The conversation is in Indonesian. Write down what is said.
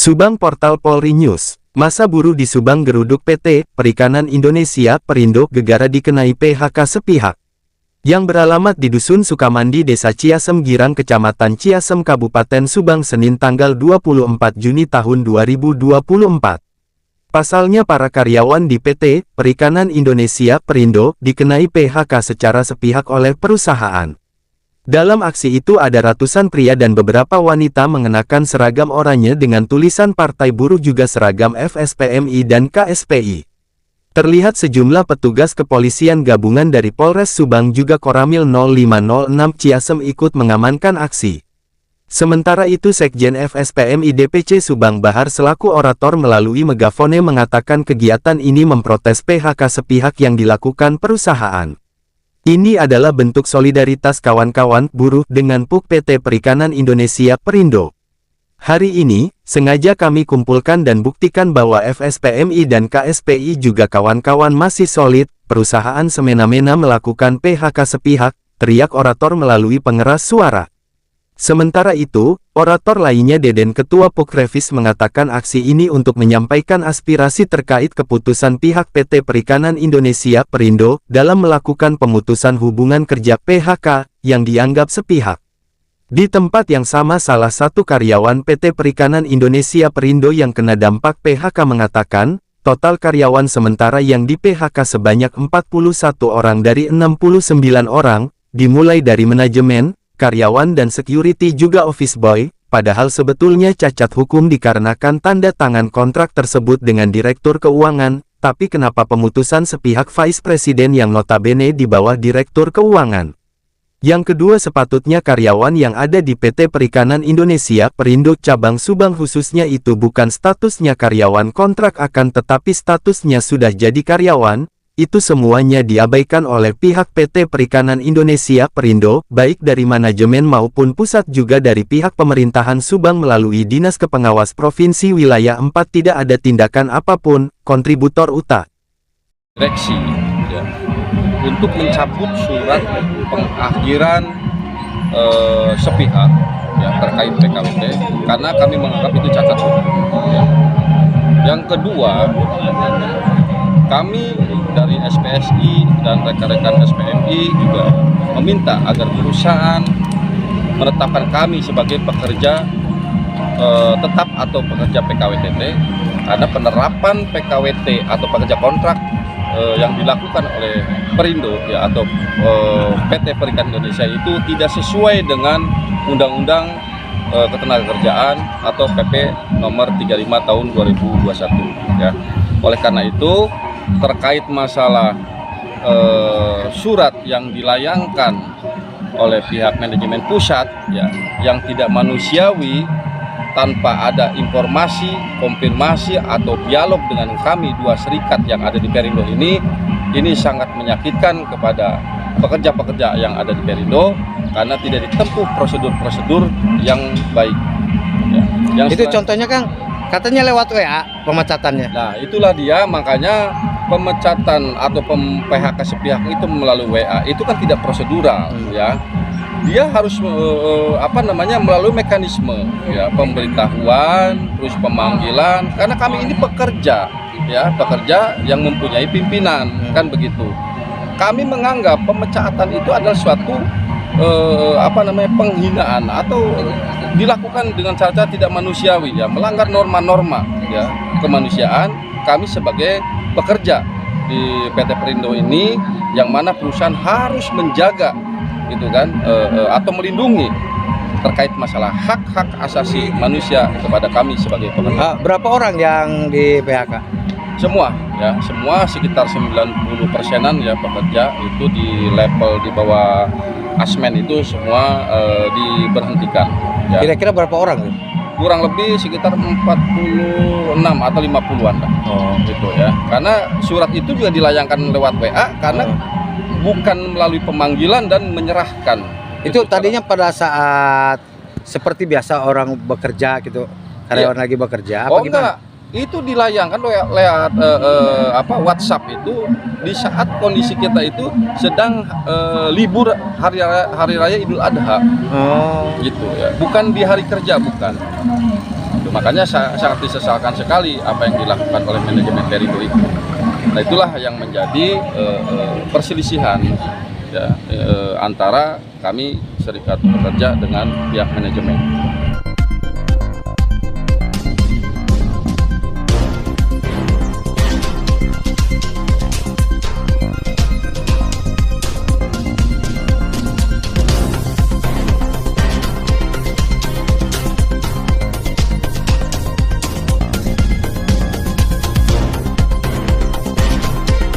Subang Portal Polri News, masa buruh di Subang geruduk PT Perikanan Indonesia Perindo Gegara dikenai PHK sepihak. Yang beralamat di Dusun Sukamandi Desa Ciasem Girang Kecamatan Ciasem Kabupaten Subang Senin tanggal 24 Juni tahun 2024. Pasalnya para karyawan di PT Perikanan Indonesia Perindo dikenai PHK secara sepihak oleh perusahaan. Dalam aksi itu ada ratusan pria dan beberapa wanita mengenakan seragam oranye dengan tulisan Partai Buruh juga seragam FSPMI dan KSPI. Terlihat sejumlah petugas kepolisian gabungan dari Polres Subang juga Koramil 0506 Ciasem ikut mengamankan aksi. Sementara itu Sekjen FSPMI DPC Subang Bahar selaku orator melalui megafone mengatakan kegiatan ini memprotes PHK sepihak yang dilakukan perusahaan. Ini adalah bentuk solidaritas kawan-kawan buruh dengan PUK PT Perikanan Indonesia Perindo. Hari ini, sengaja kami kumpulkan dan buktikan bahwa FSPMI dan KSPI juga kawan-kawan masih solid, perusahaan semena-mena melakukan PHK sepihak, teriak orator melalui pengeras suara. Sementara itu, orator lainnya Deden Ketua PUK Revis mengatakan aksi ini untuk menyampaikan aspirasi terkait keputusan pihak PT Perikanan Indonesia Perindo dalam melakukan pemutusan hubungan kerja PHK yang dianggap sepihak. Di tempat yang sama salah satu karyawan PT Perikanan Indonesia Perindo yang kena dampak PHK mengatakan, total karyawan sementara yang di PHK sebanyak 41 orang dari 69 orang, dimulai dari manajemen, karyawan dan security juga office boy, padahal sebetulnya cacat hukum dikarenakan tanda tangan kontrak tersebut dengan Direktur Keuangan, tapi kenapa pemutusan sepihak Vice Presiden yang notabene di bawah Direktur Keuangan? Yang kedua sepatutnya karyawan yang ada di PT Perikanan Indonesia Perindo Cabang Subang khususnya itu bukan statusnya karyawan kontrak akan tetapi statusnya sudah jadi karyawan. Itu semuanya diabaikan oleh pihak PT Perikanan Indonesia Perindo, baik dari manajemen maupun pusat juga dari pihak pemerintahan Subang melalui Dinas Kepengawas Provinsi Wilayah 4 tidak ada tindakan apapun, kontributor UTA. Direksi ya, untuk mencabut surat pengakhiran sepihak ya, terkait PKWT, karena kami menganggap itu cacat hukum. Ya. Yang kedua, kami dari SPSI dan rekan-rekan SPMI juga meminta agar perusahaan menetapkan kami sebagai pekerja tetap atau pekerja PKWTT, karena penerapan PKWT atau pekerja kontrak yang dilakukan oleh Perindo ya, atau PT Perikanan Indonesia itu tidak sesuai dengan Undang-Undang Ketenagakerjaan atau PP nomor 35 tahun 2021 ya. Oleh karena itu terkait masalah surat yang dilayangkan oleh pihak manajemen pusat ya, yang tidak manusiawi tanpa ada informasi, konfirmasi atau dialog dengan kami dua serikat yang ada di Perindo ini sangat menyakitkan kepada pekerja-pekerja yang ada di Perindo karena tidak ditempuh prosedur-prosedur yang baik ya. Yang itu contohnya Kang, katanya lewat WA pemecatannya. Nah itulah dia, makanya pemecatan atau PHK sepihak itu melalui WA itu kan tidak prosedural ya. Dia harus melalui mekanisme ya, pemberitahuan, terus pemanggilan, karena kami ini pekerja ya, pekerja yang mempunyai pimpinan kan begitu. Kami menganggap pemecatan itu adalah suatu penghinaan atau dilakukan dengan cara tidak manusiawi ya, melanggar norma-norma ya kemanusiaan. Kami sebagai pekerja di PT Perindo ini, yang mana perusahaan harus menjaga gitu kan atau melindungi terkait masalah hak-hak asasi manusia kepada kami sebagai pekerja. Berapa orang yang di PHK? Semua ya, semua sekitar 90%-an ya pekerja itu di level di bawah Asmen itu semua diberhentikan ya. Kira-kira berapa orang? Kurang lebih sekitar 46 atau 50-an lah. Gitu ya. Karena surat itu juga dilayangkan lewat WA karena bukan melalui pemanggilan dan menyerahkan. Itu tadinya pada saat seperti biasa orang bekerja gitu, karyawan lagi bekerja apa gimana? Enggak. Itu dilayangkan lewat WhatsApp itu di saat kondisi kita itu sedang libur hari raya Idul Adha. Gitu ya. Bukan di hari kerja, bukan. gitu. Makanya sangat disesalkan sekali apa yang dilakukan oleh manajemen Perindo itu. Nah, itulah yang menjadi perselisihan ya, antara kami serikat pekerja dengan pihak manajemen.